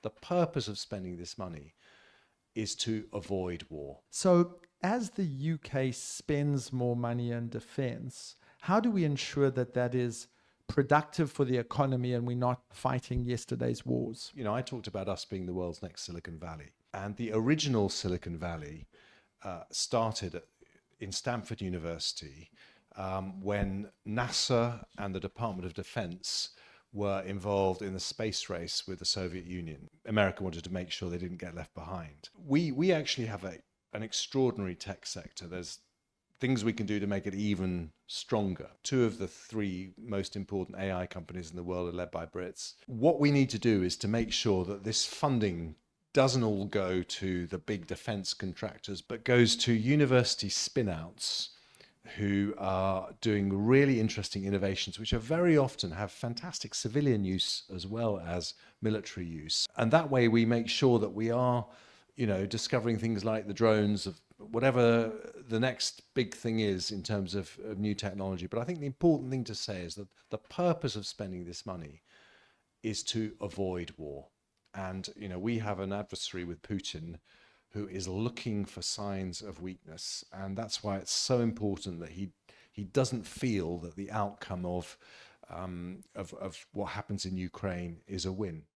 the purpose of spending this money is to avoid war. So as the UK spends more money in defense, how do we ensure that that is productive for the economy and we're not fighting yesterday's wars? You know, I talked about us being the world's next Silicon Valley. And the original Silicon Valley started in Stanford University when NASA and the Department of Defense were involved in the space race with the Soviet Union. America wanted to make sure they didn't get left behind. We actually have an extraordinary tech sector. There's things we can do to make it even stronger. 2 of the 3 most important AI companies in the world are led by Brits. What we need to do is to make sure that this funding doesn't all go to the big defense contractors, but goes to university spin-outs who are doing really interesting innovations, which are very often have fantastic civilian use as well as military use. And that way we make sure that we are, you know, discovering things like the drones, of whatever the next big thing is in terms of new technology. But I think the important thing to say is that the purpose of spending this money is to avoid war. And, you know, we have an adversary with Putin who is looking for signs of weakness. And that's why it's so important that he doesn't feel that the outcome of what happens in Ukraine is a win.